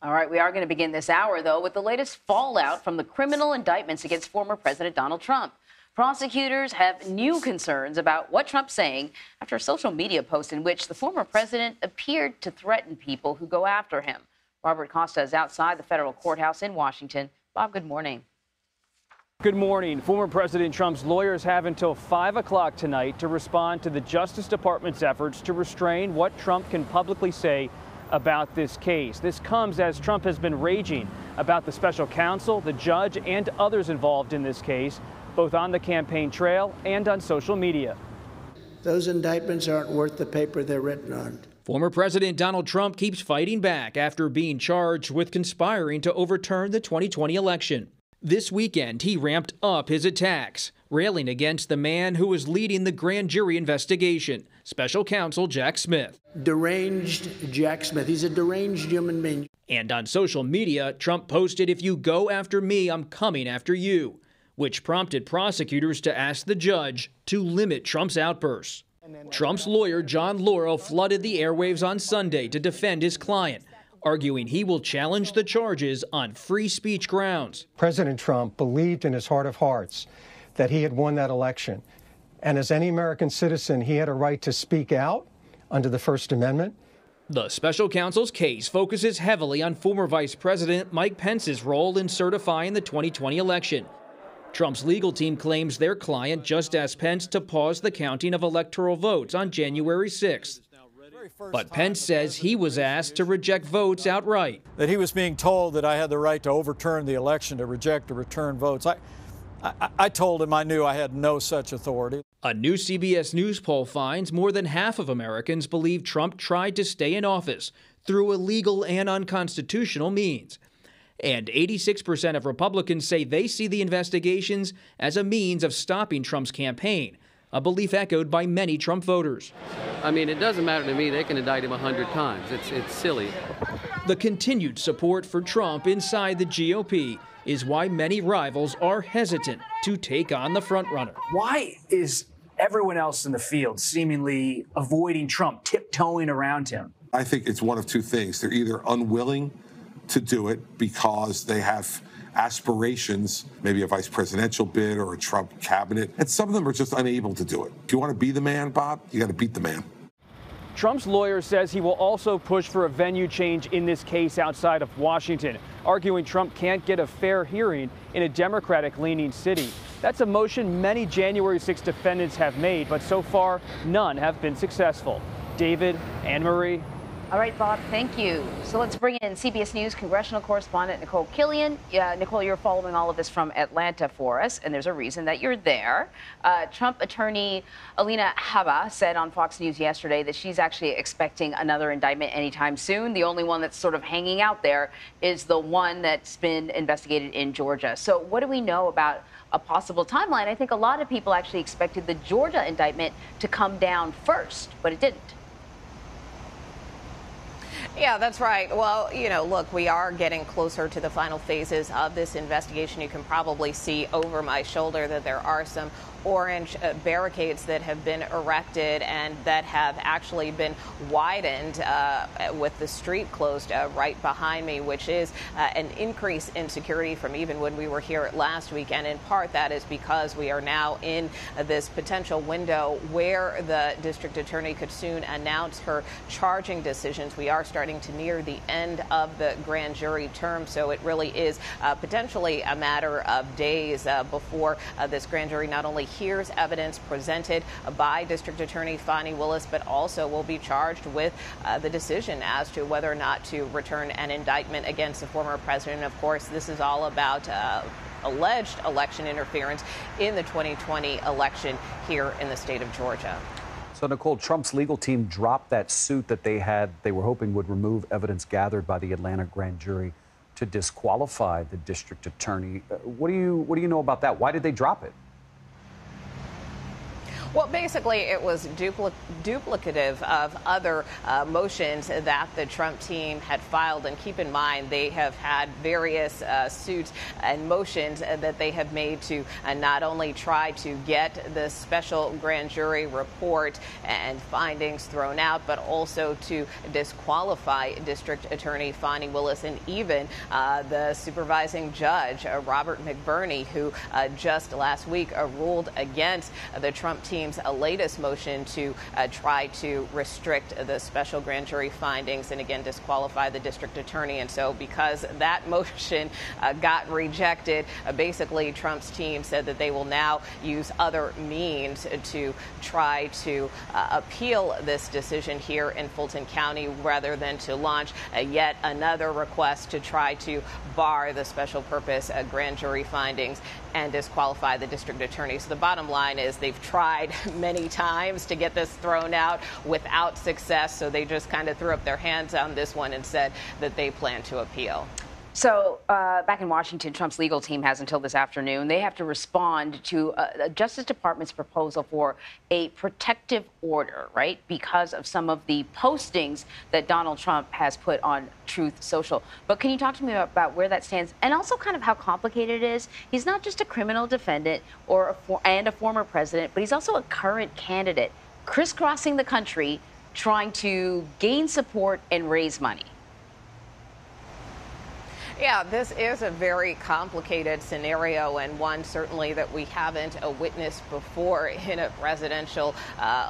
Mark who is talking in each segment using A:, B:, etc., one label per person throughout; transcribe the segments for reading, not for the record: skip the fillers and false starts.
A: All right, we are going to begin this hour, though, with the latest fallout from the criminal indictments against former President Donald Trump. Prosecutors have new concerns about what Trump's saying after a social media post in which the former president appeared to threaten people who go after him. Robert Costa is outside the federal courthouse in Washington. Bob, good morning.
B: Good morning. Former President Trump's lawyers have until 5 o'clock tonight to respond to the Justice Department's efforts to restrain what Trump can publicly say about this case. This comes as Trump has been raging about the special counsel, the judge, and others involved in this case, both on the campaign trail and on social media.
C: Those indictments aren't worth the paper they're written on.
D: Former President Donald Trump keeps fighting back after being charged with conspiring to overturn the 2020 election. This weekend, he ramped up his attacks, railing against the man who was leading the grand jury investigation, special counsel Jack Smith.
C: Deranged Jack Smith. He's a deranged human being.
D: And on social media, Trump posted, "If you go after me, I'm coming after you," which prompted prosecutors to ask the judge to limit Trump's outbursts. Trump's lawyer, John Laurel, flooded the airwaves on Sunday to defend his client, arguing he will challenge the charges on free speech grounds.
E: President Trump believed in his heart of hearts that he had won that election. And as any American citizen, he had a right to speak out under the First Amendment.
D: The special counsel's case focuses heavily on former Vice President Mike Pence's role in certifying the 2020 election. Trump's legal team claims their client just asked Pence to pause the counting of electoral votes on January 6th. But Pence says he was asked to reject votes outright.
F: That he was being told that I had the right to overturn the election, to reject or return votes. I told him I knew I had no such authority.
D: A new CBS News poll finds more than half of Americans believe Trump tried to stay in office through illegal and unconstitutional means. And 86% of Republicans say they see the investigations as a means of stopping Trump's campaign, a belief echoed by many Trump voters.
G: I mean, it doesn't matter to me. They can indict him 100 times. It's silly.
D: The continued support for Trump inside the GOP is why many rivals are hesitant to take on the frontrunner.
H: Why is everyone else in the field seemingly avoiding Trump, tiptoeing around him?
I: I think it's one of two things. They're either unwilling to do it because they have aspirations, maybe a vice presidential bid or a Trump cabinet, and some of them are just unable to do it. If you want to be the man, Bob, you got to beat the man.
B: Trump's lawyer says he will also push for a venue change in this case outside of Washington, arguing Trump can't get a fair hearing in a Democratic-leaning city. That's a motion many January 6 defendants have made, but so far, none have been successful. David, Anne-Marie.
A: All right, Bob, thank you. So let's bring in CBS News congressional correspondent Nicole Killian. Nicole, you're following all of this from Atlanta for us, and there's a reason that you're there. Trump attorney Alina Habba said on Fox News yesterday that she's actually expecting another indictment anytime soon. The only one that's sort of hanging out there is the one that's been investigated in Georgia. So what do we know about a possible timeline? I think a lot of people actually expected the Georgia indictment to come down first, but it didn't.
J: Yeah, that's right. Well, you know, look, we are getting closer to the final phases of this investigation. You can probably see over my shoulder that there are some orange barricades that have been erected and that have actually been widened with the street closed right behind me, which is an increase in security from even when we were here last week. And in part, that is because we are now in this potential window where the district attorney could soon announce her charging decisions. We are starting to near the end of the grand jury term, so it really is potentially a matter of days before this grand jury not only hears evidence presented by District Attorney Fani Willis, but also will be charged with the decision as to whether or not to return an indictment against the former president. Of course, this is all about alleged election interference in the 2020 election here in the state of Georgia.
K: So, Nicole, Trump's legal team dropped that suit that they were hoping would remove evidence gathered by the Atlanta grand jury to disqualify the district attorney. What do you know about that? Why did they drop it?
J: Well, basically, it was duplicative of other motions that the Trump team had filed. And keep in mind, they have had various suits and motions that they have made to not only try to get the special grand jury report and findings thrown out, but also to disqualify District Attorney Fani Willis and even the supervising judge, Robert McBurney, who just last week ruled against the Trump team's latest motion to try to restrict the special grand jury findings and again disqualify the district attorney. And so because that motion got rejected, basically Trump's team said that they will now use other means to try to appeal this decision here in Fulton County rather than to launch yet another request to try to bar the special purpose grand jury findings and disqualify the district attorney. So the bottom line is they've tried many times to get this thrown out without success. So they just kind of threw up their hands on this one and said that they plan to appeal.
A: So back in Washington, Trump's legal team has until this afternoon. They have to respond to the Justice Department's proposal for a protective order, right, because of some of the postings that Donald Trump has put on Truth Social. But can you talk to me about where that stands and also kind of how complicated it is? He's not just a criminal defendant and a former president, but he's also a current candidate crisscrossing the country trying to gain support and raise money.
J: Yeah, this is a very complicated scenario and one certainly that we haven't witnessed before in a presidential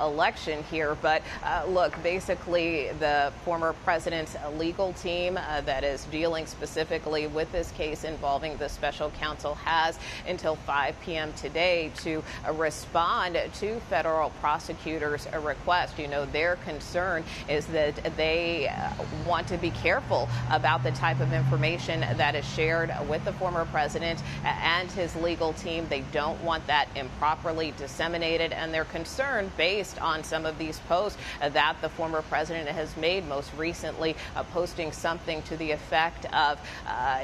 J: election here. But look, basically the former president's legal team that is dealing specifically with this case involving the special counsel has until 5 p.m. today to respond to federal prosecutors' request. You know, their concern is that they want to be careful about the type of information that is shared with the former president and his legal team. They don't want that improperly disseminated, and they're concerned based on some of these posts that the former president has made, most recently posting something to the effect of,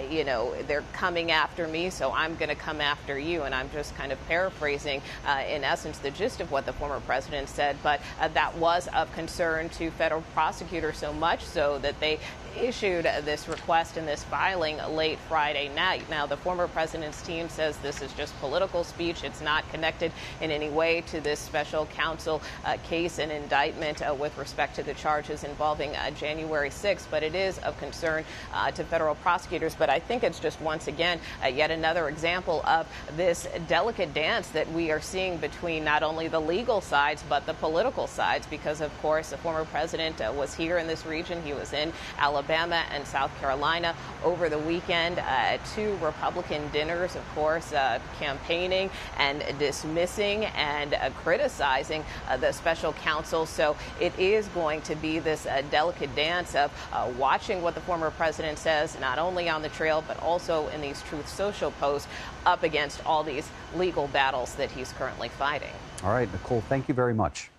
J: you know, they're coming after me, so I'm going to come after you. And I'm just kind of paraphrasing, in essence, the gist of what the former president said. But that was of concern to federal prosecutors, so much so that they issued this request and this filing late Friday night. Now, the former president's team says this is just political speech. It's not connected in any way to this special counsel case and indictment with respect to the charges involving January 6th, but it is of concern to federal prosecutors. But I think it's just, once again, yet another example of this delicate dance that we are seeing between not only the legal sides, but the political sides, because, of course, the former president was here in this region. He was in Alabama and South Carolina over the weekend at 2 Republican dinners, of course, campaigning and dismissing and criticizing the special counsel. So it is going to be this delicate dance of watching what the former president says, not only on the trail, but also in these Truth Social posts up against all these legal battles that he's currently fighting.
K: All right, Nicole, thank you very much.